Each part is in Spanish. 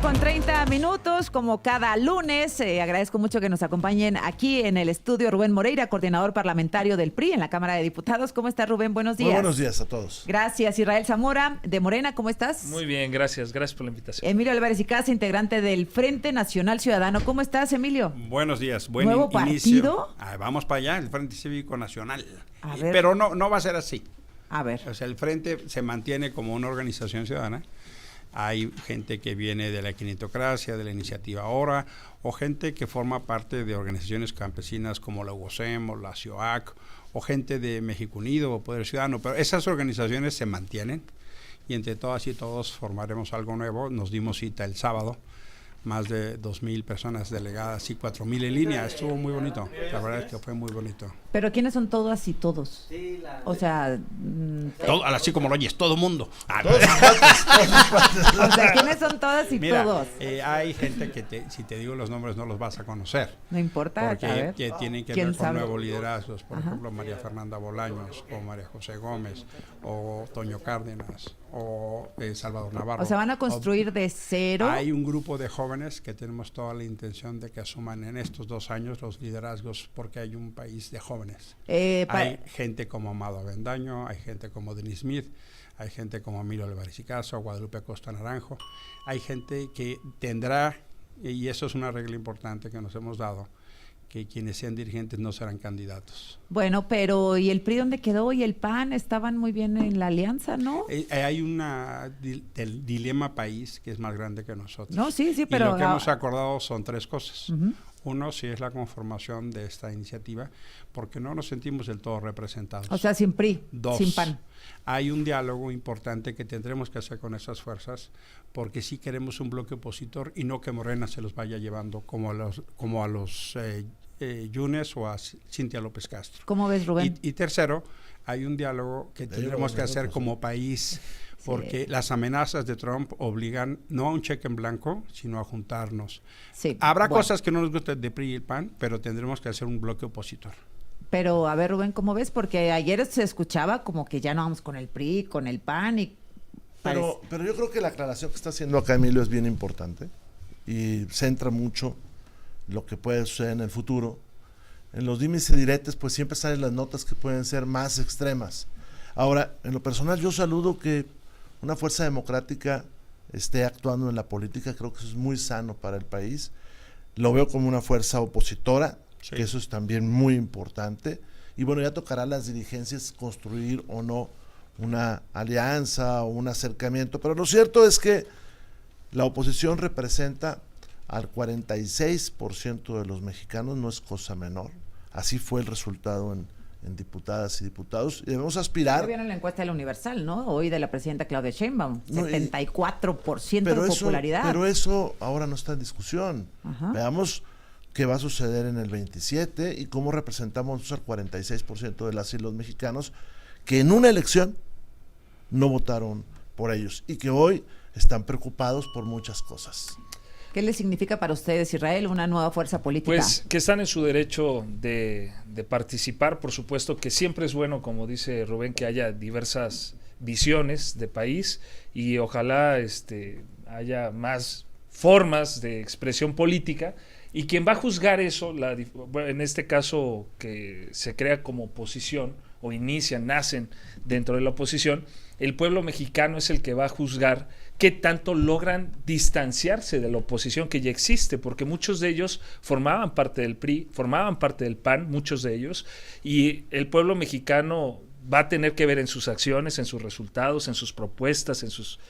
8:30, como cada lunes. Agradezco mucho que nos acompañen aquí en el estudio Rubén Moreira, coordinador parlamentario del PRI en la Cámara de Diputados. ¿Cómo estás, Rubén? Buenos días. Muy buenos días a todos. Gracias. Israel Zamora, de Morena, ¿cómo estás? Muy bien, gracias. Gracias por la invitación. Emilio Álvarez y Casa, integrante del Frente Nacional Ciudadano. ¿Cómo estás, Emilio? Buenos días. Buen ¿Nuevo inicio. partido? Vamos para allá, el Frente Cívico Nacional. A ver. Pero no va a ser así. A ver. O sea, el Frente se mantiene como una organización ciudadana. Hay gente que viene de la quinetocracia, de la iniciativa Ahora, o gente que forma parte de organizaciones campesinas como la UOCEM o la CIOAC, o gente de México Unido o Poder Ciudadano, pero esas organizaciones se mantienen y entre todas y todos formaremos algo nuevo. Nos dimos cita el sábado, más de 2,000 personas delegadas y 4,000 en línea. Estuvo muy bonito, la verdad es que fue muy bonito. ¿Pero quiénes son todas y todos? O sea... Todo, así como lo oyes, todo mundo. O sea, ¿quiénes son todas y Mira, todos? Hay gente que si te digo los nombres no los vas a conocer. No importa, Porque a ver. que tienen que ¿Quién ver con sabe? nuevos liderazgos. Por Ajá. ejemplo, María Fernanda Bolaños, o María José Gómez, o Toño Cárdenas, o Salvador Navarro. O sea, ¿van a construir de cero? Hay un grupo de jóvenes que tenemos toda la intención de que asuman en estos 2 años los liderazgos, porque hay un país de jóvenes. Hay gente como Amado Avendaño, hay gente como Denis Smith, hay gente como Emilio Álvarez y Caso, Guadalupe Acosta Naranjo. Hay gente que tendrá, y eso es una regla importante que nos hemos dado, que quienes sean dirigentes no serán candidatos. Bueno, pero ¿y el PRI dónde quedó? ¿Y el PAN? Estaban muy bien en la alianza, ¿no? Hay el dilema país que es más grande que nosotros. No, sí, Y pero... lo que hemos acordado son 3 cosas. Uh-huh. Uno, sí es la conformación de esta iniciativa, porque no nos sentimos del todo representados. O sea, sin PRI, 2, sin PAN. hay un diálogo importante que tendremos que hacer con esas fuerzas, porque sí queremos un bloque opositor y no que Morena se los vaya llevando como a los Yunes o a Cintia López Castro. ¿Cómo ves, Rubén? Y tercero, hay un diálogo que tendremos que hacer como país, porque las amenazas de Trump obligan no a un cheque en blanco, sino a juntarnos. Sí, Habrá cosas que no nos gusten de PRI y el PAN, pero tendremos que hacer un bloque opositor. Pero, a ver, Rubén, ¿cómo ves? Porque ayer se escuchaba como que ya no vamos con el PRI, con el PAN y... Pero yo creo que la aclaración que está haciendo acá Emilio es bien importante y centra mucho lo que puede suceder en el futuro. En los dimes y diretes, pues siempre salen las notas que pueden ser más extremas. Ahora, en lo personal, yo saludo que una fuerza democrática esté actuando en la política. Creo que eso es muy sano para el país. Lo veo como una fuerza opositora, sí, que eso es también muy importante. Y bueno, ya tocará a las dirigencias construir o no una alianza o un acercamiento. Pero lo cierto es que la oposición representa al 46% de los mexicanos, no es cosa menor. Así fue el resultado en diputadas y diputados, y debemos aspirar. Ya vieron la encuesta de la Universal, ¿no? Hoy de la presidenta Claudia Sheinbaum, 74% de popularidad. Pero eso ahora no está en discusión. Ajá. Veamos qué va a suceder en el 27 y cómo representamos al 46% de las y los mexicanos que en una elección no votaron por ellos y que hoy están preocupados por muchas cosas. ¿Qué le significa para ustedes, Israel, una nueva fuerza política? Pues que están en su derecho de participar, por supuesto que siempre es bueno, como dice Rubén, que haya diversas visiones de país y ojalá haya más formas de expresión política, y quien va a juzgar eso, en este caso que se crea como oposición o nacen dentro de la oposición, el pueblo mexicano es el que va a juzgar qué tanto logran distanciarse de la oposición que ya existe, porque muchos de ellos formaban parte del PRI, formaban parte del PAN, muchos de ellos, y el pueblo mexicano va a tener que ver en sus acciones, en sus resultados, en sus propuestas, en sus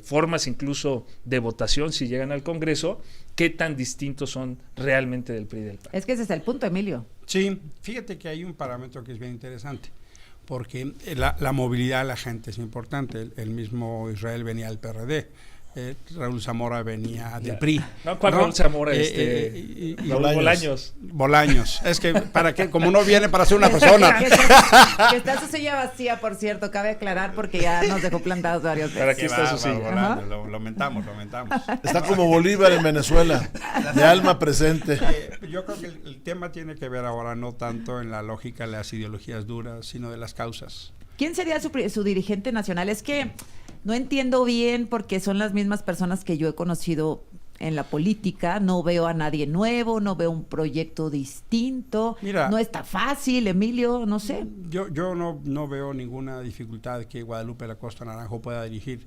formas incluso de votación si llegan al Congreso, qué tan distintos son realmente del PRI y del PAN. Es que ese es el punto, Emilio. Sí, fíjate que hay un parámetro que es bien interesante, porque la movilidad de la gente es importante. El mismo Israel venía del PRD, Raúl Zamora venía del PRI. No, ¿cuál Raúl Zamora? Bolaños. Es que, ¿para qué? Como no viene para ser una persona. Que está su silla vacía, por cierto, cabe aclarar, porque ya nos dejó plantados varios veces. Para aquí está su silla. Lo lamentamos. Está como Bolívar en Venezuela, de alma presente. Yo creo que el tema tiene que ver ahora no tanto en la lógica de las ideologías duras, sino de las causas. ¿Quién sería su dirigente nacional? Es que No entiendo bien porque son las mismas personas que yo he conocido en la política, no veo a nadie nuevo, no veo un proyecto distinto, Mira, no está fácil, Emilio, no sé. Yo no veo ninguna dificultad que Guadalupe Lacosta Naranjo pueda dirigir.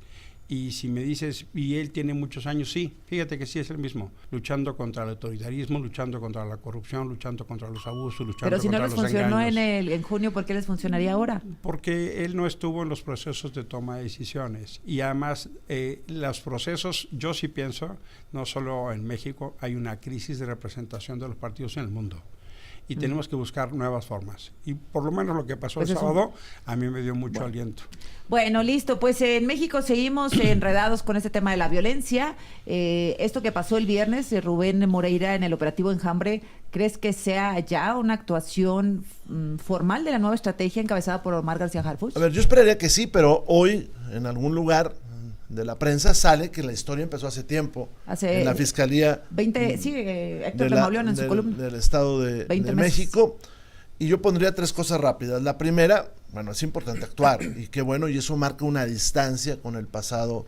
Y si me dices, y él tiene muchos años, sí, fíjate que sí es el mismo, luchando contra el autoritarismo, luchando contra la corrupción, luchando contra los abusos, luchando Pero si no contra les los funcionó engaños. en junio, ¿por qué les funcionaría ahora? Porque él no estuvo en los procesos de toma de decisiones. Y además, los procesos, yo sí pienso, no solo en México, hay una crisis de representación de los partidos en el mundo. Y tenemos que buscar nuevas formas. Y por lo menos lo que pasó Pues el eso. sábado, a mí me dio mucho aliento. Bueno, listo, pues en México seguimos enredados con este tema de la violencia. Esto que pasó el viernes de Rubén Moreira en el operativo Enjambre, ¿crees que sea ya una actuación formal de la nueva estrategia encabezada por Omar García Harfuch? A ver, yo esperaría que sí, pero hoy en algún lugar de la prensa sale que la historia empezó hace tiempo en la Fiscalía 20, sí, Héctor de Mauleón en su columna. del Estado de 20 México. Y yo pondría 3 cosas rápidas. La primera, bueno, es importante actuar y qué bueno, y eso marca una distancia con el pasado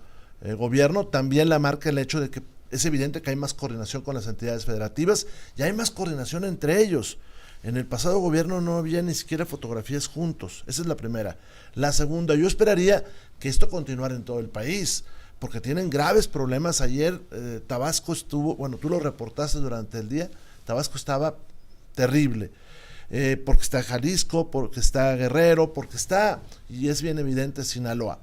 gobierno. También la marca el hecho de que es evidente que hay más coordinación con las entidades federativas y hay más coordinación entre ellos. En el pasado gobierno no había ni siquiera fotografías juntos. Esa es la primera. La segunda, yo esperaría que esto continuara en todo el país, porque tienen graves problemas. Ayer Tabasco estuvo, bueno, tú lo reportaste durante el día, Tabasco estaba terrible, porque está Jalisco, porque está Guerrero, porque está, y es bien evidente, Sinaloa.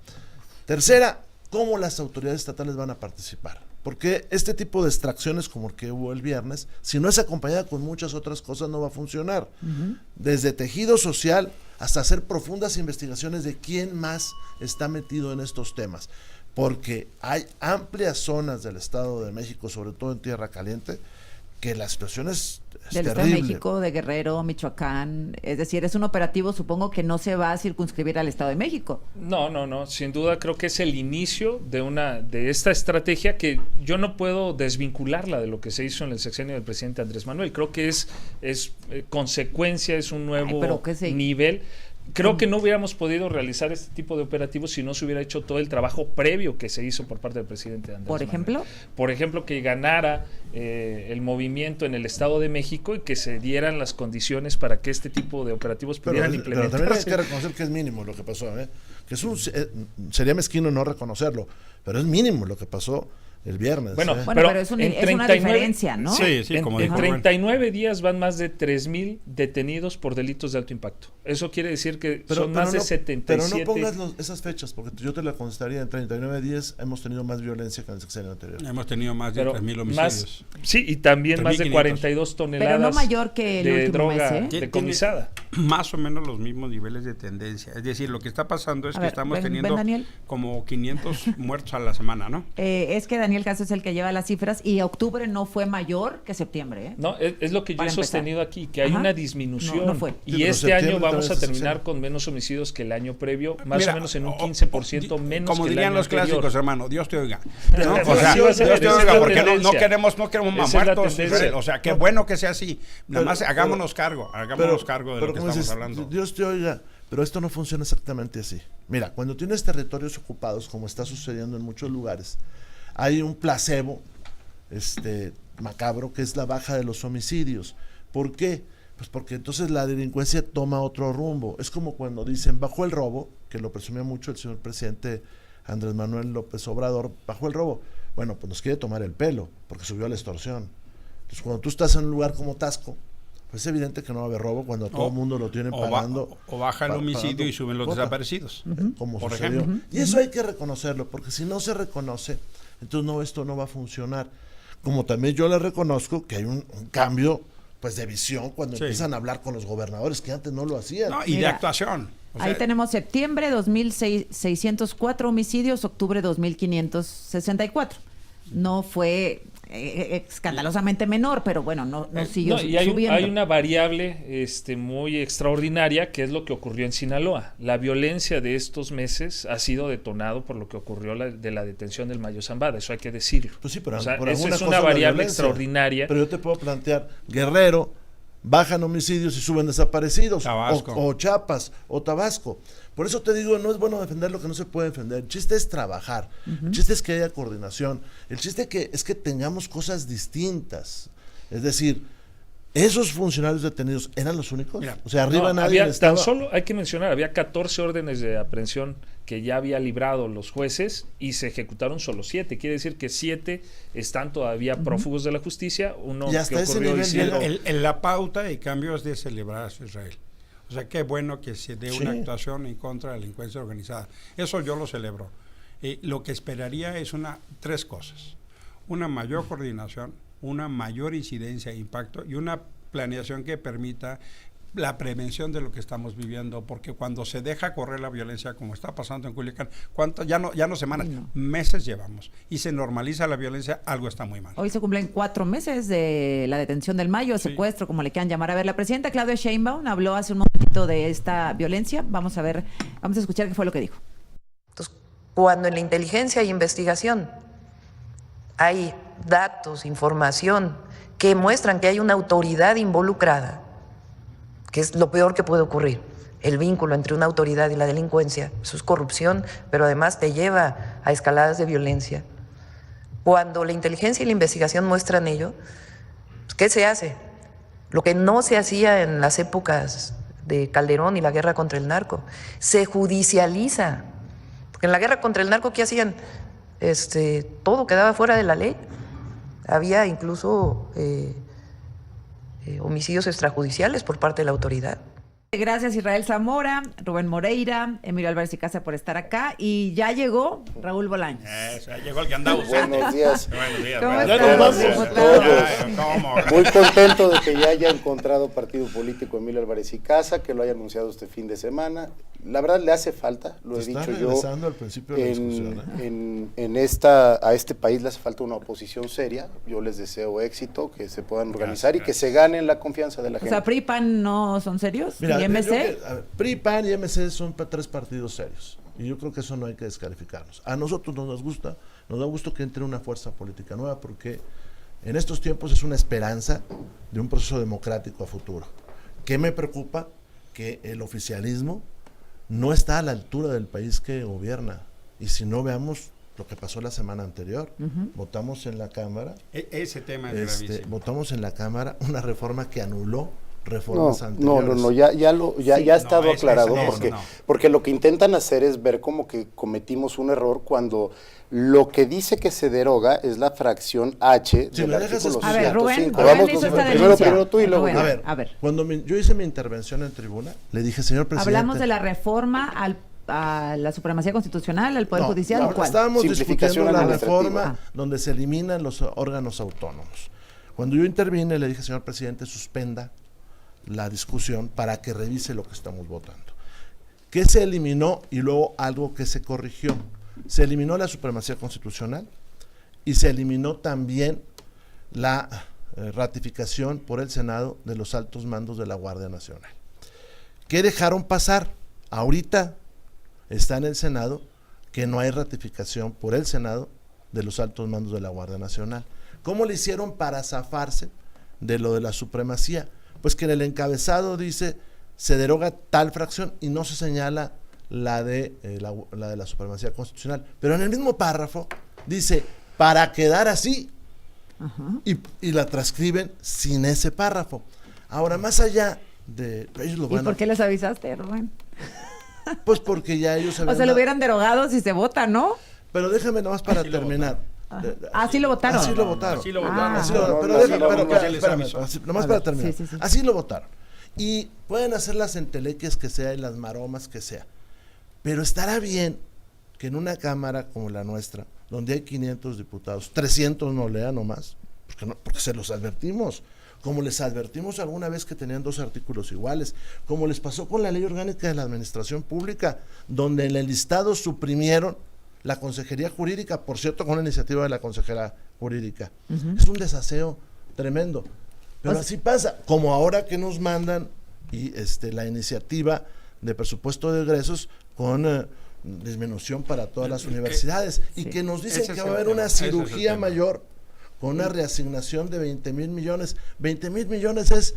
Tercera, ¿cómo las autoridades estatales van a participar? Porque este tipo de extracciones como el que hubo el viernes, si no es acompañada con muchas otras cosas, no va a funcionar. Desde tejido social hasta hacer profundas investigaciones de quién más está metido en estos temas. Porque hay amplias zonas del Estado de México, sobre todo en Tierra Caliente, que la situación es del Estado de México, de Guerrero, Michoacán, es decir, es un operativo, supongo que no se va a circunscribir al Estado de México. No, sin duda creo que es el inicio de esta estrategia que yo no puedo desvincularla de lo que se hizo en el sexenio del presidente Andrés Manuel. Creo que es consecuencia, es un nuevo nivel. Creo que no hubiéramos podido realizar este tipo de operativos si no se hubiera hecho todo el trabajo previo que se hizo por parte del presidente Andrés ¿Por ejemplo? Manuel. Por ejemplo, que ganara el movimiento en el Estado de México y que se dieran las condiciones para que este tipo de operativos pudieran implementarse. Pero también hay que reconocer que es mínimo lo que pasó, que sería mezquino no reconocerlo, pero es mínimo lo que pasó el viernes. Bueno, pero es una diferencia, ¿no? Sí, como en 39 días van más de 3,000 detenidos por delitos de alto impacto. Eso quiere decir que son más de 77. Pero no pongas esas fechas, porque yo te la contestaría, en 39 días hemos tenido más violencia que en el sexenio anterior. Hemos tenido más de 3,000 homicidios. Sí, y también más de 42 toneladas pero no mayor que el de último droga mes, decomisada. Más o menos los mismos niveles de tendencia. Es decir, lo que está pasando es que estamos teniendo como 500 muertos a la semana, ¿no? Es que Daniel Caso es el que lleva las cifras y octubre no fue mayor que septiembre. No, es lo que yo he sostenido aquí, que hay una disminución. No fue. Y este año vamos a terminar con menos homicidos que el año previo, más o menos en un 15% menos como que el dirían año los anterior. clásicos, hermano, Dios te oiga. ¿No? O sea, Dios te oiga, porque no queremos más muertos. tendencia. O sea, qué bueno que sea así. Nada más hagámonos cargo de lo que estamos hablando. Dios te oiga, pero esto no funciona exactamente así. Mira, cuando tienes territorios ocupados, como está sucediendo en muchos lugares, hay un placebo macabro, que es la baja de los homicidios. ¿Por qué? Pues porque entonces la delincuencia toma otro rumbo. Es como cuando dicen, bajó el robo, que lo presumía mucho el señor presidente Andrés Manuel López Obrador, bajó el robo. Bueno, pues nos quiere tomar el pelo, porque subió la extorsión. Entonces, cuando tú estás en un lugar como Tasco, pues es evidente que no va a haber robo cuando todo el mundo lo tiene pagando. O baja el homicidio y suben los desaparecidos. Como por sucedió. ejemplo. Y eso hay que reconocerlo, porque si no se reconoce, entonces esto no va a funcionar. Como también yo le reconozco que hay un cambio pues de visión cuando empiezan a hablar con los gobernadores, que antes no lo hacían. No, y de actuación. Ahí tenemos septiembre 2,604 homicidios, octubre 2,564. No fue escandalosamente menor, pero bueno, no siguió subiendo. Hay una variable muy extraordinaria, que es lo que ocurrió en Sinaloa. La violencia de estos meses ha sido detonado por lo que ocurrió de la detención del Mayo Zambada, eso hay que decirlo. Pues sí, pero o sea, por eso alguna es una cosa variable violencia. extraordinaria. Pero yo te puedo plantear, Guerrero bajan homicidios y suben desaparecidos, Tabasco. o Chiapas, o Tabasco. Por eso te digo, no es bueno defender lo que no se puede defender. El chiste es trabajar, el chiste es que haya coordinación, el chiste es que tengamos cosas distintas. Es decir, ¿esos funcionarios detenidos eran los únicos? Mira, o sea, arriba No, nadie había, estaba... tan solo hay que mencionar, había 14 órdenes de aprehensión que ya había librado los jueces y se ejecutaron solo 7. Quiere decir que 7 están todavía prófugos de la justicia. Uno Y hasta que ese ocurrió nivel Isidro, La pauta y cambio es de celebrar, Israel. O sea, qué bueno que se dé una Sí. actuación en contra de la delincuencia organizada. Eso yo lo celebro. Lo que esperaría es 3 cosas. Una mayor coordinación, una mayor incidencia e impacto y una planeación que permita la prevención de lo que estamos viviendo, porque cuando se deja correr la violencia como está pasando en Culiacán, ya no semanas, meses llevamos, y se normaliza la violencia, algo está muy mal. Hoy se cumplen 4 meses de la detención del Mayo, Sí. secuestro, como le quieran llamar. A ver, la presidenta Claudia Sheinbaum habló hace un momentito de esta violencia. Vamos a escuchar qué fue lo que dijo. Entonces, cuando en la inteligencia e investigación hay datos, información que muestran que hay una autoridad involucrada, que es lo peor que puede ocurrir, el vínculo entre una autoridad y la delincuencia, eso es corrupción, pero además te lleva a escaladas de violencia. Cuando la inteligencia y la investigación muestran ello, ¿qué se hace? Lo que no se hacía en las épocas de Calderón y la guerra contra el narco, se judicializa. Porque en la guerra contra el narco, ¿qué hacían? Todo quedaba fuera de la ley. Había incluso homicidios extrajudiciales por parte de la autoridad. Gracias Israel Zamora, Rubén Moreira, Emilio Álvarez y Casa por estar acá. Y ya llegó Raúl Bolaños. Llegó el que andaba buscando. Buenos días. Buenos días. ¿Cómo buenos estás, días. diputado? ¿Cómo? Muy contento de que ya haya encontrado partido político Emilio Álvarez y Casa, que lo haya anunciado este fin de semana. La verdad le hace falta, lo he Está dicho yo. regresando al principio de la discusión, A este país le hace falta una oposición seria. Yo les deseo éxito, que se puedan organizar Gracias. y que se ganen la confianza de la O gente. sea, PRI y PAN no son serios. Mira, ¿Y MC? PRI, PAN y MC son 3 partidos serios. Y yo creo que eso no hay que descalificarnos. A nosotros nos da gusto que entre una fuerza política nueva, porque en estos tiempos es una esperanza de un proceso democrático a futuro. ¿Qué me preocupa? Que el oficialismo no está a la altura del país que gobierna. Y si no, veamos lo que pasó la semana anterior. Votamos en la Cámara. Ese tema es gravísimo. Votamos en la Cámara una reforma que anuló reformas No, anteriores. ya ha estado eso aclarado, no, porque, no. porque lo que intentan hacer es ver como que cometimos un error cuando lo que dice que se deroga es la fracción H Si del me dejas artículo explicar. A ver, Rubén, 105. Rubén Vamos hizo esta primero, denuncia. primero tú y luego Rubén, yo. a ver. Cuando yo hice mi intervención en tribuna, le dije, señor presidente... Hablamos de la reforma a la supremacía constitucional, al Poder Judicial, no, ¿o cuál? estábamos Simplificación discutiendo la administrativa. reforma donde se eliminan los órganos autónomos. Cuando yo intervine, le dije, señor presidente, suspenda la discusión para que revise lo que estamos votando. ¿Qué se eliminó y luego algo que se corrigió? Se eliminó la supremacía constitucional y se eliminó también la ratificación por el Senado de los altos mandos de la Guardia Nacional. ¿Qué dejaron pasar? Ahorita está en el Senado que no hay ratificación por el Senado de los altos mandos de la Guardia Nacional. ¿Cómo le hicieron para zafarse de lo de la supremacía? Pues que en el encabezado dice se deroga tal fracción y no se señala la de la supremacía constitucional. Pero en el mismo párrafo dice para quedar así. Y la transcriben sin ese párrafo. Ahora, más allá de... Ellos lo ¿Y van por qué les avisaste, Rubén? Pues porque ya ellos O sea, lo hubieran derogado si se vota, ¿no? Pero déjame nomás para terminar. Así lo votaron. Así lo votaron. Así lo votaron. Así lo- No, pero no, déjame, no, pero no, espérame, no, espérame, no, así, nomás A para ver, terminar. sí. Así lo votaron. Y pueden hacer las entelequias que sea y las maromas que sea. Pero estará bien que en una cámara como la nuestra, donde hay 500 diputados, 300 no lean nomás, porque se los advertimos. Como les advertimos alguna vez que tenían 2 artículos iguales, como les pasó con la Ley Orgánica de la Administración Pública, donde en el listado suprimieron la Consejería Jurídica, por cierto, con la iniciativa de la Consejera Jurídica. Es un desaseo tremendo. Pero así pasa, como ahora que nos mandan la iniciativa de presupuesto de egresos con disminución para todas las universidades y que nos dicen Ese que es va a el haber tema, una ese es el cirugía tema. mayor con una reasignación de 20,000 millones. 20,000 millones es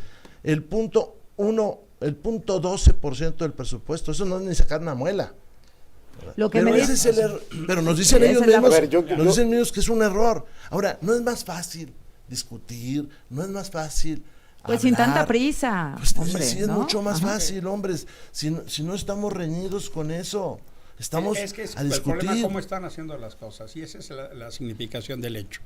el punto 12% del presupuesto. Eso no es ni sacar una muela. Lo que Pero me ese dice, es el error. Pero nos dicen Esa ellos es la- mismos, A ver, nos dicen ellos que es un error. Ahora, no es más fácil discutir, no es más fácil pues sin hablar. tanta prisa, Pues, hombre, sí, es ¿no? mucho más Ajá. fácil, hombres. Si no estamos reñidos con eso, estamos Es que es a el discutir. problema cómo están haciendo las cosas, y esa es la significación del hecho.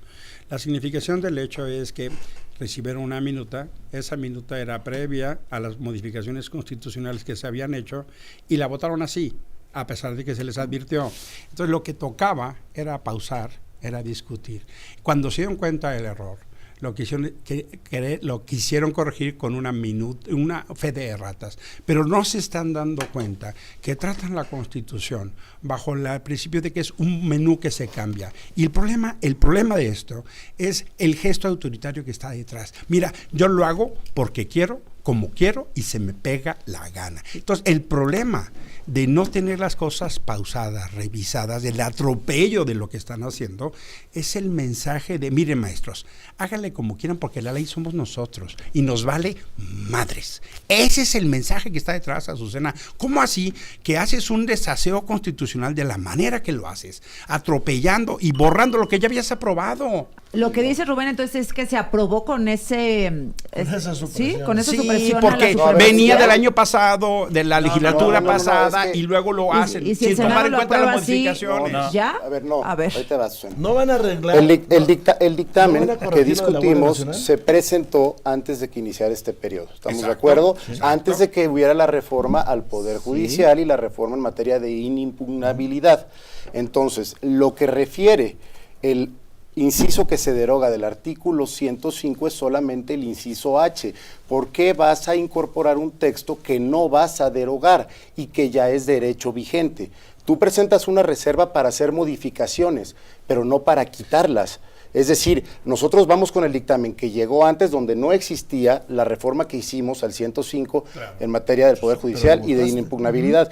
La significación del hecho es que recibieron una minuta, esa minuta era previa a las modificaciones constitucionales que se habían hecho, y la votaron así, a pesar de que se les advirtió. Entonces lo que tocaba era pausar, era discutir. Cuando se dieron cuenta del error, lo quisieron corregir con una fe de erratas, pero no se están dando cuenta que tratan la Constitución bajo el principio de que es un menú que se cambia. Y el problema de esto es el gesto autoritario que está detrás. Mira, yo lo hago porque quiero, como quiero, y se me pega la gana. Entonces, el problema de no tener las cosas pausadas, revisadas, del atropello de lo que están haciendo, es el mensaje de, miren maestros, háganle como quieran porque la ley somos nosotros y nos vale madres. Ese es el mensaje que está detrás, Azucena. ¿Cómo así que haces un desaseo constitucional de la manera que lo haces? Atropellando y borrando lo que ya habías aprobado. Lo que dice Rubén entonces es que se aprobó con ese... esa supresión. Sí, con esa Sí, supresión a la porque supremacía. venía del año pasado, de la legislatura no, pasada, es que- y luego lo hacen y si el sin Senado tomar en lo cuenta las aprueba así, modificaciones. No. ¿Ya? A ver, no, A ver. ahorita vas, Susana. No van a arreglar. El dictamen ¿No van a que corregir lo de la Guardia discutimos Nacional? se presentó antes de que iniciara este periodo. ¿Estamos de Exacto, acuerdo? exacto. Antes de que hubiera la reforma al Poder Judicial y la reforma en materia de inimpugnabilidad. Entonces, lo que refiere el inciso que se deroga del artículo 105 es solamente el inciso H. ¿Por qué vas a incorporar un texto que no vas a derogar y que ya es derecho vigente? Tú presentas una reserva para hacer modificaciones, pero no para quitarlas. Es decir, nosotros vamos con el dictamen que llegó antes, donde no existía la reforma que hicimos al 105 en materia del Poder Judicial y de votaste. inimpugnabilidad.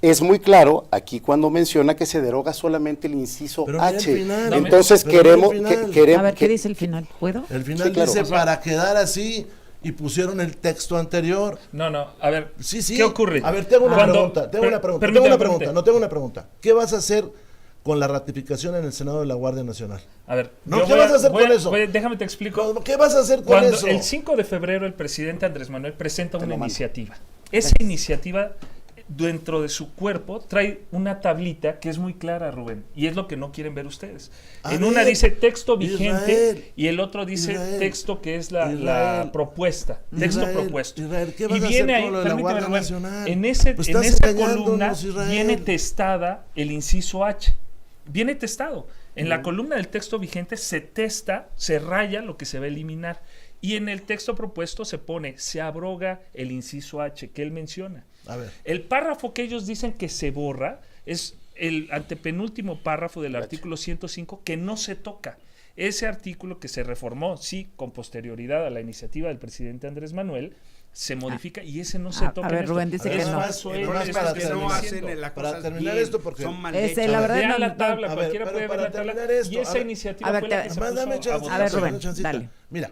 Es muy claro aquí cuando menciona que se deroga solamente el inciso Pero mira el H. final. Entonces Pero mira el queremos final. queremos A ver, ¿qué dice el final? ¿Puedo? El final Sí, claro. dice O sea, para quedar así y pusieron el texto anterior. No, a ver, Sí. ¿qué ocurre? A ver, tengo una Cuando- pregunta. Tengo una permíteme. pregunta. ¿Qué vas a hacer con la ratificación en el Senado de la Guardia Nacional? A ver, No, yo ¿qué vas a hacer con eso? déjame te explico. ¿Qué vas a hacer con Cuando eso? el 5 de febrero el presidente Andrés Manuel presenta una lo mando. iniciativa. Esa iniciativa dentro de su cuerpo trae una tablita que es muy clara, Rubén, y es lo que no quieren ver ustedes. A En ver, una dice texto vigente Israel, y el otro dice Israel, texto que es la Israel, propuesta, texto Israel, propuesto. Israel, ¿qué y vas a viene hacer ahí, con lo de la permíteme, Guardia Rubén, Nacional? en Pues esa estás columna engañándonos, Israel. viene testada el inciso H. Viene testado. En la columna del texto vigente se testa, se raya lo que se va a eliminar. Y en el texto propuesto se pone, se abroga el inciso H que él menciona. A ver. El párrafo que ellos dicen que se borra es el antepenúltimo párrafo del artículo 105 que no se toca. Ese artículo que se reformó, sí, con posterioridad a la iniciativa del presidente Andrés Manuel, se modifica y ese no se toca. a ver, en esto. Rubén dice que es no. falso, Es es más lo para que que no están terminar. diciendo. hacen las Para cosas terminar bien, esto, porque- son mal Ese, hechas. la verdad, Vean no, la tabla, a ver, cualquiera pero puede ver para la tabla. terminar esto, Y esa a ver. iniciativa A ver, fue la que se Además, dame puso a chance, A ver, votación. Rubén, chancita. dale. Mira,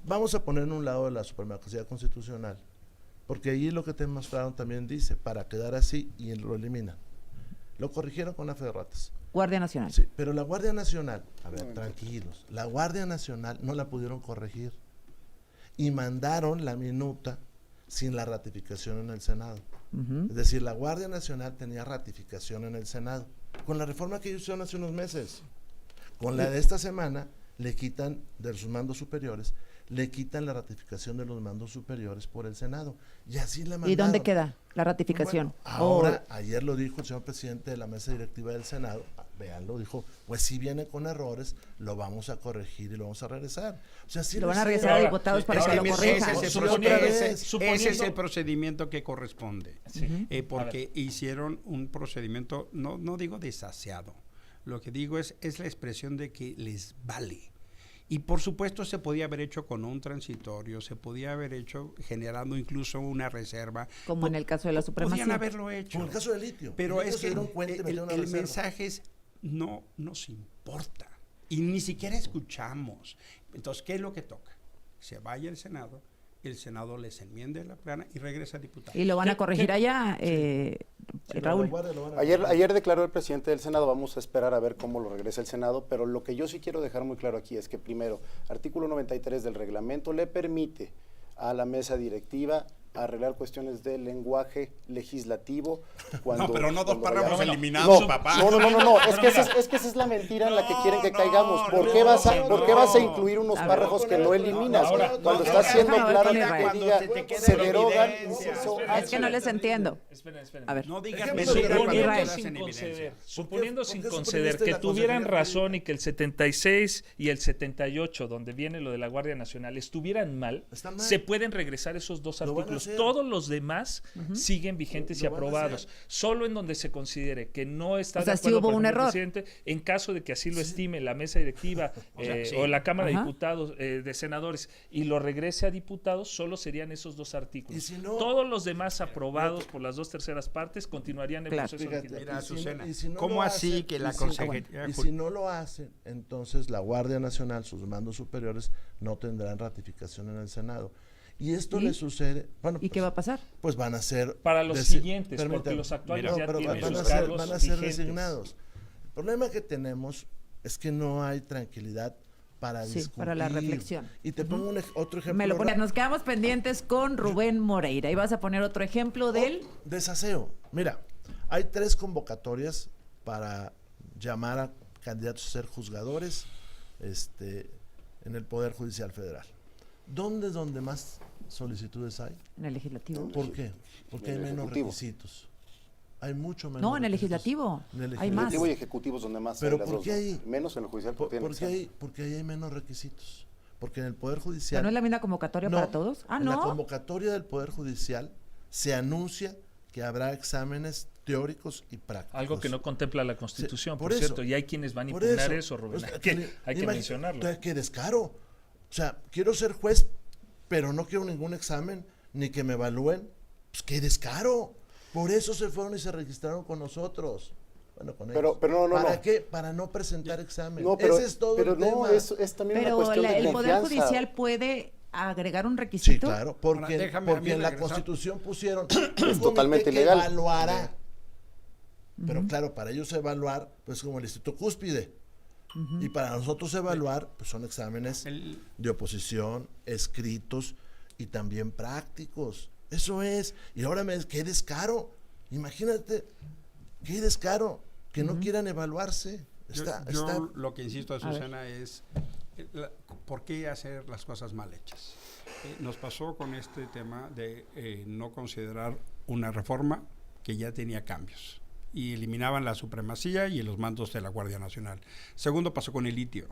vamos a poner en un lado la supremacía constitucional, porque ahí lo que te mostraron también dice, para quedar así, y lo elimina. Lo corrigieron con una fe de ratas. Guardia Nacional. Sí, pero la Guardia Nacional, a ver, tranquilos, la Guardia Nacional no la pudieron corregir y mandaron la minuta sin la ratificación en el Senado. Es decir, la Guardia Nacional tenía ratificación en el Senado. Con la reforma que ellos hicieron hace unos meses, con la de esta semana, le quitan de sus mandos superiores, le quitan la ratificación de los mandos superiores por el Senado. Y así la mandaron. ¿Y dónde queda la ratificación? Bueno, ahora, ayer lo dijo el señor presidente de la mesa directiva del Senado, véanlo, dijo, pues si viene con errores, lo vamos a corregir y lo vamos a regresar. O sea, sí Lo van a hicieron. regresar a Ahora, diputados para es que que lo mira, corrijan. Ese es el Otra vez. ese es el procedimiento que corresponde. Sí. Porque hicieron un procedimiento, no digo desaseado, lo que digo es la expresión de que les vale. Y por supuesto se podía haber hecho con un transitorio, se podía haber hecho generando incluso una reserva. Como en el caso de la supremacía. Podían haberlo hecho. Como el caso del litio. Pero Ellos es se que dieron cuenta y metieron una el reserva. mensaje es, no nos importa. Y ni siquiera escuchamos. Entonces, ¿qué es lo que toca? Se vaya el Senado, el Senado les enmiende la plana y regresa a diputados. Y lo van a corregir allá, Sí, Raúl. Ayer declaró el presidente del Senado, vamos a esperar a ver cómo lo regresa el Senado, pero lo que yo sí quiero dejar muy claro aquí es que primero, artículo 93 del reglamento le permite a la mesa directiva arreglar cuestiones de lenguaje legislativo cuando... No, pero no dos párrafos No, eliminados, papá. no, es que esa es la mentira en la que quieren que caigamos. ¿Por qué vas a incluir unos párrafos que no eliminas? Cuando está siendo claro que diga, se derogan, inciso Es que no les entiendo. Esperen. A ver. No digas Ejemplo, mentira cuando Israel. estás en evidencia. Suponiendo ¿Por sin qué conceder suprimiste que la tuvieran Consejería razón y que el 76 y el 78, donde viene lo de la Guardia Nacional, estuvieran mal, Están mal. se pueden regresar esos dos Lo van a artículos. hacer. Todos los demás siguen vigentes y Lo van a aprobados. hacer. Solo en donde se considere que no está O sea, de sí acuerdo hubo por un ejemplo, el error. presidente, en caso de que así lo estime la mesa directiva o la Cámara de Ajá. Diputados, de senadores, y lo regrese a diputados, solo serían esos dos artículos. Y si no- Todos los demás aprobados por las 2/3 partes continuarían el Claro. proceso Fíjate, legislativo. Mira, y si no- Azucena, y si no ¿cómo lo así hacen, que la y si- Consejería Y si no lo hacen, entonces la Guardia Nacional, sus mandos superiores, no tendrán ratificación en el Senado. Y esto ¿Y? le sucede, bueno, ¿Y qué va a pasar? pues van a ser... Para los desi- siguientes, porque permítame. los actuales No, ya pero tienen van sus a ser, cargos van a ser vigentes. designados. El problema que tenemos es que no hay tranquilidad para Sí, discutir. para la reflexión. Y te pongo otro ejemplo. Me lo pones. Nos quedamos pendientes con Rubén Moreira. Y vas a poner otro ejemplo de él. Desaseo. Mira, hay 3 convocatorias para llamar a candidatos a ser juzgadores en el Poder Judicial Federal. ¿Dónde es donde más solicitudes hay? En el legislativo. ¿Por qué? Porque hay En el menos Ejecutivo. requisitos. Hay mucho menos No, en el requisitos. legislativo. En el Hay más. Ejecutivo y ejecutivos donde más Pero hay las ¿por dos, qué ¿no? ahí? Menos en el judicial porque tienen examen. Porque ahí hay menos requisitos. Porque en el Poder ¿Pero Judicial... no es la misma convocatoria No, para todos? Ah, en la no. convocatoria del Poder Judicial se anuncia que habrá exámenes teóricos y prácticos. Algo que no contempla la Constitución, Sí, por por cierto, eso. y hay quienes van a Por impugnar eso. eso, Rubén. O sea, Hay que mencionarlo. ¡Qué descaro! O sea, quiero ser juez, pero no quiero ningún examen, ni que me evalúen. Pues qué descaro. Por eso se fueron y se registraron con nosotros. Bueno, con Pero- ellos. pero no, ¿Para no. qué? Para no presentar examen. No, pero, Ese es todo pero el no, tema. es también una Pero cuestión de el Poder confianza. Judicial puede agregar un Sí, requisito. claro, porque, Ahora, déjame a porque mí en la regresar. Constitución pusieron Es totalmente que ilegal. evaluará. Pero claro, para ellos evaluar, pues como el Instituto Cúspide. Y para nosotros evaluar, pues son exámenes El- de oposición, escritos y también prácticos. Eso es. Y ahora qué descaro. Imagínate, qué descaro que no quieran evaluarse. Está, yo está- lo que insisto, Azucena, es ¿por qué hacer las cosas mal hechas? Nos pasó con este tema de no considerar una reforma que ya tenía cambios y eliminaban la supremacía y los mandos de la Guardia Nacional. Segundo, pasó con el litio.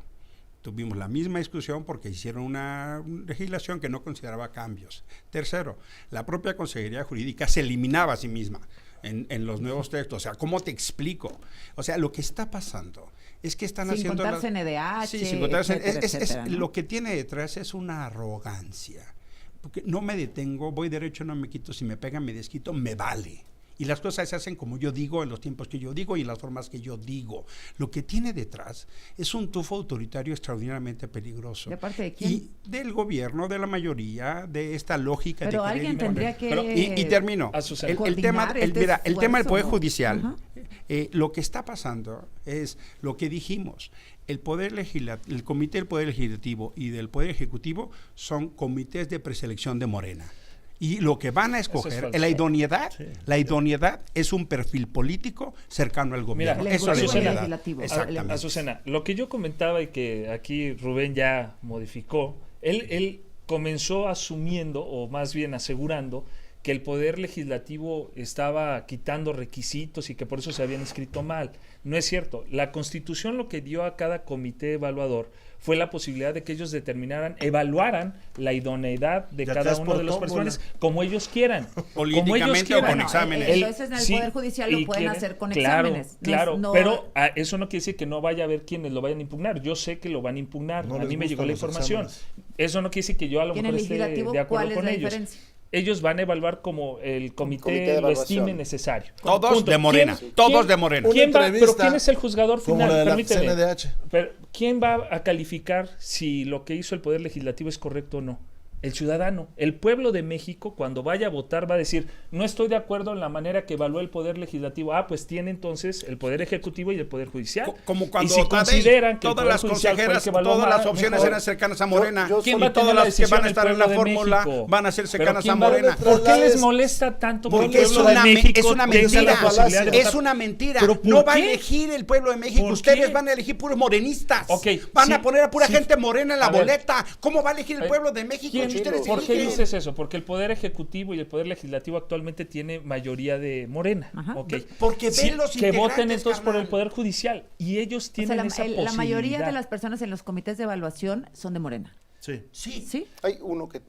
Tuvimos la misma discusión porque hicieron una legislación que no consideraba cambios. Tercero, la propia Consejería Jurídica se eliminaba a sí misma en los nuevos textos. O sea, ¿cómo te explico? O sea, lo que está pasando es que están Sin haciendo... contar CNDH, Sí, sin contar etcétera, es etcétera, ¿no? lo que tiene detrás es una arrogancia. Porque no me detengo, voy derecho, no me quito, si me pegan, me desquito, me vale. Y las cosas se hacen como yo digo, en los tiempos que yo digo y en las formas que yo digo. Lo que tiene detrás es un tufo autoritario extraordinariamente peligroso. ¿De parte de quién? Y del gobierno, de la mayoría, de esta lógica Pero de querer alguien imponer. tendría que Pero- Y termino. Azucena. El tema, coordinar este mira, el tema del Poder esfuerzo. Judicial, Ajá. lo que está pasando es lo que dijimos. El Comité del Poder Legislativo y del Poder Ejecutivo son comités de preselección de Morena. Y lo que van a escoger, falso. la idoneidad es un perfil político cercano al gobierno. Mira, Eso es la Ejecutivo y idoneidad. legislativo. Exactamente. Azucena, lo que yo comentaba y que aquí Rubén ya modificó, él comenzó asumiendo, o más bien asegurando, que el Poder Legislativo estaba quitando requisitos y que por eso se habían inscrito mal. No es cierto. La Constitución lo que dio a cada comité evaluador fue la posibilidad de que ellos evaluaran la idoneidad de Ya cada estás uno por de los tómbola. personas como ellos quieran. Políticamente o con exámenes. Entonces en el Poder Judicial lo y pueden hacer con claro, exámenes. No es- Claro, no- pero eso no quiere decir que no vaya a haber quienes lo vayan a impugnar. Yo sé que lo van a impugnar. No A les mí me llegó gustan la los información. exámenes. Eso no quiere decir que yo a lo ¿Y en el mejor esté legislativo de acuerdo cuál es con la ellos. diferencia? Ellos van a evaluar como el Comité comité de lo evaluación. estime necesario. Todos Punto. de Morena, todos de Morena. Una ¿Quién va? Pero entrevista ¿quién es el juzgador como final? la de la Permíteme. CNDH. Pero, ¿quién va a calificar si lo que hizo el Poder Legislativo es correcto o no? El ciudadano, el pueblo de México, cuando vaya a votar, va a decir, no estoy de acuerdo en la manera que evalúa el Poder Legislativo. Pues tiene entonces el Poder Ejecutivo y el Poder Judicial. Como cuando y si consideran que todas las consejeras, todas las opciones eran cercanas a Morena. ¿Quién va a todas tener la las que van a decisión? estar El en la pueblo de fórmula México. van a ser cercanas Pero a Morena. ¿Por qué les molesta tanto que el Porque pueblo de México es una tenga mentira. la posibilidad de Es votar? una mentira. ¿Pero por No va a qué? elegir el pueblo de México. ¿Por Ustedes qué? van a elegir puros morenistas. Ok, Van sí, a poner a pura sí. gente morena en la A ver. boleta. ¿Cómo va a elegir el pueblo de México ¿Quién? si ustedes ¿Por qué eligen? dices eso? Porque el Poder Ejecutivo y el Poder Legislativo actualmente tiene mayoría de Morena. Ajá. Ok. Porque ven los que voten integrantes, entonces por el carnal. Poder Judicial y ellos O sea, tienen esa posibilidad. la mayoría de las personas en los comités de evaluación son de Morena. Sí. Sí. ¿Sí? Hay uno que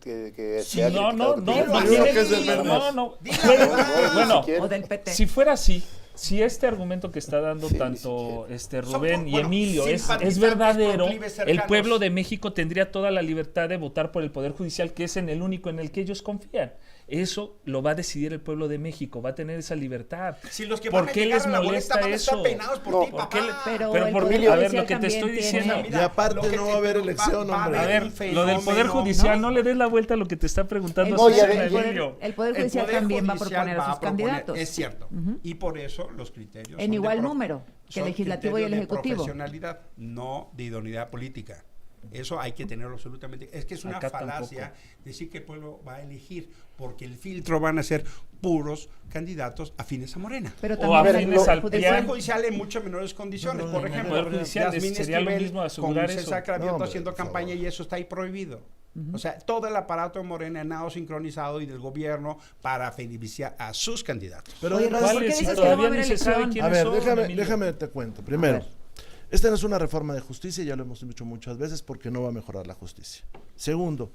Sí, se ha No, criticado no, que no, tiene- no Yo tiene creo que es del no, Verde. no. Diga Bueno, la verdad. bueno, Si quiere. O del PT. si fuera así, si este argumento que está dando Sí, tanto ni Rubén y bueno, Emilio es simpatizantes, verdadero, proclives, el cercanos. pueblo de México tendría toda la libertad de votar por el Poder Judicial, que es en el único en el que ellos confían. Eso lo va a decidir el pueblo de México, va a tener esa libertad. Si los que ¿Por van a qué llegar les a la boleta molesta van a estar eso? peinados por No. ti, ¿Por qué papá. le- Pero pero el por Poder mí, a ver, Judicial lo que te estoy también diciendo. tiene- Y aparte no va a haber va- elección, va a hombre. A haber ver, un lo del Poder fenómeno, Judicial, ¿no? no le des la vuelta a lo que te está preguntando No, ya Susana, ve- Emilio. El Poder El Judicial Poder también va a Judicial proponer a sus candidatos. Es cierto. Y por eso los criterios En son igual de número que el son legislativo y el criterios de ejecutivo. profesionalidad, no de idoneidad política. Eso hay que tenerlo absolutamente. Es que es una Acá falacia tampoco. decir que el pueblo va a elegir, porque el filtro van a ser puros candidatos afines a Morena. Pero O también afines al El PRIAN. Poder Judicial en mucho menores condiciones. Por el ejemplo, Poder Judicial Yasmín sería lo Esquivel mismo con asegurar eso. César Cravioto No, hombre, haciendo por campaña favor. y eso está ahí prohibido. O sea, todo el aparato de Morena ha nado sincronizado y del gobierno para beneficiar a sus candidatos. Pero Oye, además- ¿por qué ¿Cuáles? Si dices que no va a todavía haber ni se sabe elección? quiénes A ver, son, Emilio. déjame te cuento. Primero, ver. esta no es una reforma de justicia, ya lo hemos dicho muchas veces, porque no va a mejorar la justicia. Segundo,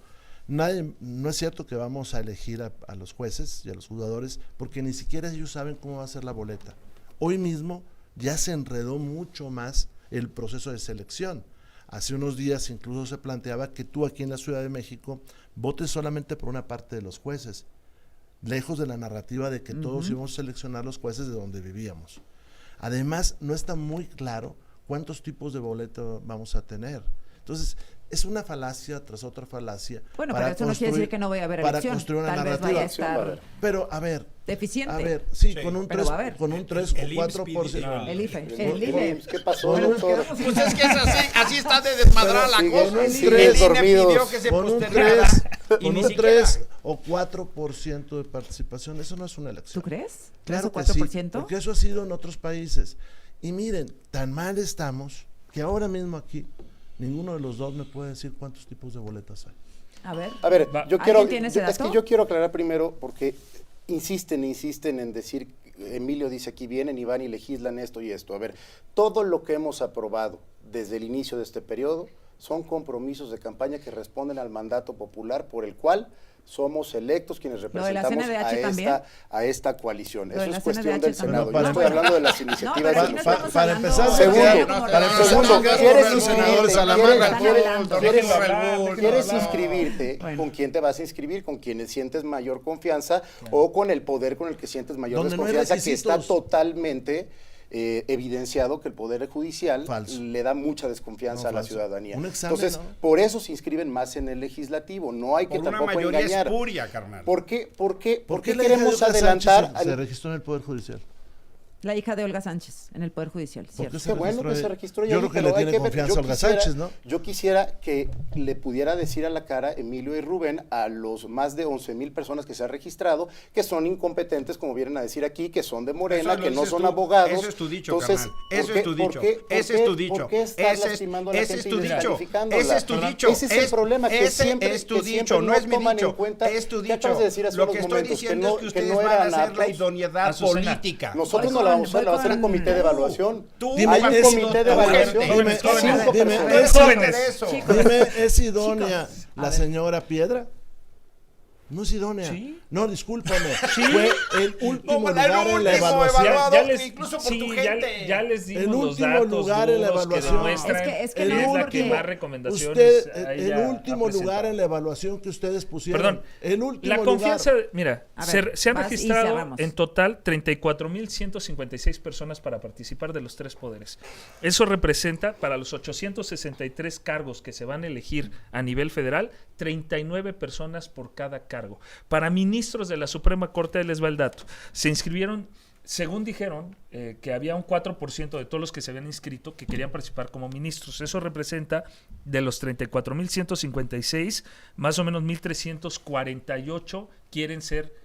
no es cierto que vamos a elegir a los jueces y a los juzgadores, porque ni siquiera ellos saben cómo va a ser la boleta. Hoy mismo ya se enredó mucho más el proceso de selección. Hace unos días incluso se planteaba que tú aquí en la Ciudad de México votes solamente por una parte de los jueces, lejos de la narrativa de que todos íbamos a seleccionar los jueces de donde vivíamos. Además, no está muy claro cuántos tipos de boleta vamos a tener. Entonces, es una falacia tras otra falacia. Bueno, para pero eso no quiere decir que no vaya a haber para elección. construir una Tal vez narrativa. vaya a estar Pero, a ver, deficiente. sí, Sí. con un Pero 3, va a haber. con un 3 El o 4%. IMSS El IFE. El El IFE. ¿Qué pasó, Bueno, doctor? Pues es que es así está de desmadrada la Siguen- cosa. siguen El INE dormidos. pidió que se Con un postergara 3, y con ni un siquiera- 3 o 4% de participación, eso no es una elección. ¿Tú crees? Claro ¿3 o que sí, 4%? porque eso ha sido en otros países. Y miren, tan mal estamos que ahora mismo aquí ninguno de los dos me puede decir cuántos tipos de boletas hay. A ver. A ver, Va. yo ¿Alguien quiero, tiene ese es que dato? yo quiero aclarar primero porque insisten en decir, Emilio dice aquí vienen y van y legislan esto y esto. A ver, todo lo que hemos aprobado desde el inicio de este periodo son compromisos de campaña que responden al mandato popular por el cual somos electos quienes ¿Lo de la representamos CNDH también? a esta coalición. ¿Lo de Eso la es cuestión CNDH del también? Senado. No, Yo estoy para- hablando de las No, iniciativas pero de aquí no los estamos para hablando empezar, de segundo, algo como para la- empezar, Segundo, ¿qué ¿quieres hacen los senadores inscribirte? a la ¿Quieres- manga? ¿Quieres inscribirte? Bueno. ¿Con quién te vas a inscribir? ¿Con quienes sientes mayor confianza? ¿O con el poder con el que sientes mayor Donde no hay desconfianza? Que está requisitos. totalmente evidenciado que el Poder Judicial Falso. le da mucha desconfianza No, a la falso. ciudadanía. Un examen, Entonces, ¿no? por eso se inscriben más en el legislativo. No hay que Por una tampoco mayoría engañar. espuria, carnal. ¿Por qué ¿Por qué la hija de queremos Olga adelantar? Sánchez se registró en el Poder Judicial? La hija de Olga Sánchez en el Poder Judicial, ¿Por ¿cierto? qué se Qué bueno que registró se ahí? registró Yo ya, creo que pero le hay tiene que ver. confianza a Olga quisiera- Sánchez, ¿no? Yo quisiera que le pudiera decir a la cara Emilio y Rubén a los más de 11,000 personas que se han registrado, que son incompetentes, como vienen a decir aquí, que son de Morena, Eso lo que no dices son tú. abogados. Eso es tu dicho, Entonces, carnal. ¿por Eso qué- es tu por dicho. qué- por Ese es qué- tu dicho. ¿Por qué estás Ese es- lastimando a la ese es gente tu y dicho. descalificándola? Ese es tu dicho. Ese es el problema, que siempre es tu que siempre dicho, no es mi toman en dicho. cuenta. Es tu ¿Qué acabas dicho. de decir hace Lo unos que estoy momentos? diciendo es que no ustedes no van a eran hacer la aptos. idoneidad Azucena. política. Nosotros Voy no la con- vamos a hacer, voy la va a hacer un con- comité de evaluación. Tú, Dime, Hay un es- comité de a ver, evaluación. dime, Cinco dime, personas. es- jóvenes. Eso. Chicos. Dime, ¿es idónea Chicos, a la ver. señora Piedra? No es idónea. Sí. No, discúlpame. Sí. Fue el último No, el lugar en la último evaluación. evaluado. Incluso por tu ya, gente. ya les dimos El los último datos lugar en la duros que evaluación. demuestran Es que que no, es la porque que más recomendaciones Usted, a el ella último ha presentado. lugar en la evaluación que ustedes pusieron. Perdón, el último la confianza, lugar. mira, A ver, se han vas y registrado cerramos. en total 34,156 personas para participar de los 3 poderes. Eso representa para los 863 cargos que se van a elegir a nivel federal, 39 personas por cada cargo. Para ministros de la Suprema Corte, les va el dato. Se inscribieron, según dijeron, que había un 4% de todos los que se habían inscrito que querían participar como ministros. Eso representa de los 34,156, más o menos 1,348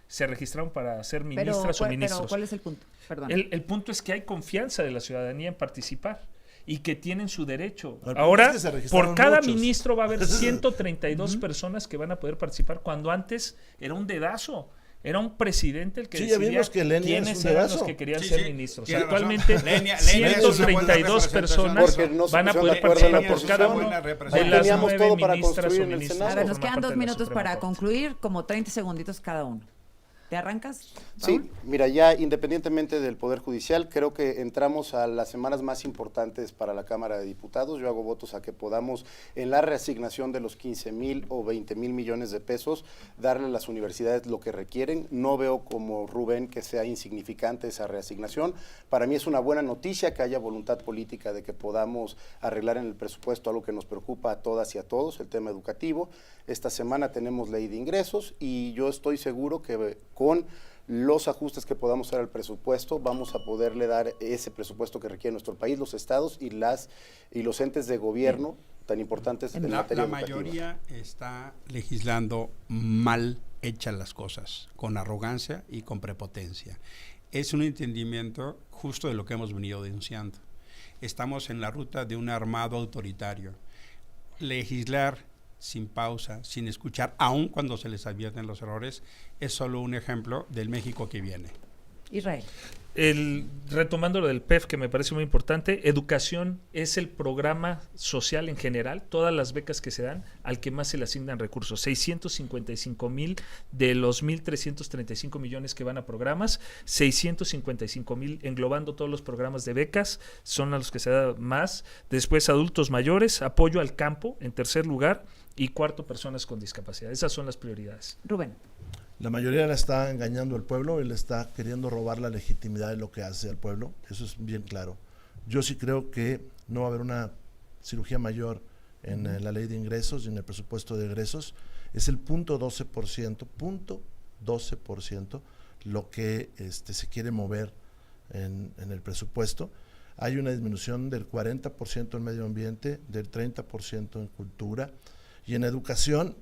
se registraron para ser ministras o ministros. Pero, ¿cuál es el punto? Perdón. El punto es que hay confianza de la ciudadanía en participar y que tienen su derecho. El punto Ahora, es que se registraron por cada muchos. ministro va a haber 132 personas que van a poder participar, cuando antes era un dedazo. Era un presidente el que Sí, ya decidía vimos que Lenia quiénes es un eran dedazo. los que querían Sí, ser sí, ministros. tiene razón. Actualmente, Lenia es una buena 132 personas Porque no se van a pusieron poder de acuerdo en la participar por posición. cada Buena uno de representación. las Teníamos 9 todo para ministras construir o en el ministros. Senado. A ver, que nos forman quedan parte 2 de la minutos Suprema para Corte. concluir, como 30 segunditos cada uno. ¿Te arrancas, Sí, Raúl? mira, ya independientemente del Poder Judicial, creo que entramos a las semanas más importantes para la Cámara de Diputados. Yo hago votos a que podamos, en la reasignación de los 15,000 o 20,000 millones de pesos, darle a las universidades lo que requieren. No veo como Rubén que sea insignificante esa reasignación. Para mí es una buena noticia que haya voluntad política de que podamos arreglar en el presupuesto algo que nos preocupa a todas y a todos, el tema educativo. Esta semana tenemos ley de ingresos y yo estoy seguro que con los ajustes que podamos hacer al presupuesto, vamos a poderle dar ese presupuesto que requiere nuestro país, los estados y los entes de gobierno tan importantes en La materia educativa. mayoría está legislando mal hechas las cosas, con arrogancia y con prepotencia. Es un entendimiento justo de lo que hemos venido denunciando. Estamos en la ruta de un armado autoritario. Legislar sin pausa, sin escuchar, aun cuando se les advierten los errores, es solo un ejemplo del México que viene. Israel. Retomando lo del PEF, que me parece muy importante, educación es el programa social en general, todas las becas que se dan, al que más se le asignan recursos. 655,000 de los 1,335 millones que van a programas, 655,000 englobando todos los programas de becas, son a los que se da más. Después adultos mayores, apoyo al campo en tercer lugar, y cuarto, personas con discapacidad. Esas son las prioridades. Rubén. La mayoría le está engañando al pueblo y le está queriendo robar la legitimidad de lo que hace al pueblo. Eso es bien claro. Yo sí creo que no va a haber una cirugía mayor en la ley de ingresos y en el presupuesto de egresos. Es el 0.12% lo que se quiere mover en el presupuesto. Hay una disminución del 40% en medio ambiente, del 30% en cultura y en educación.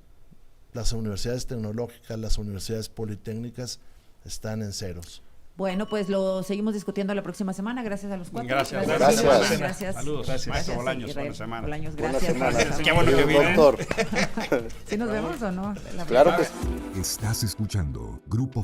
Las universidades tecnológicas, las universidades politécnicas están en ceros. Bueno, pues lo seguimos discutiendo la próxima semana. Gracias a los cuatro. Gracias. Gracias. Gracias. Saludos. Gracias. Maestro Gracias, Bolaños, Israel buena semana. Bolaños, Buena gracias. semana. Qué bueno que viene. Doctor. ¿Sí nos vemos o no? Claro que sí. Estás escuchando Grupo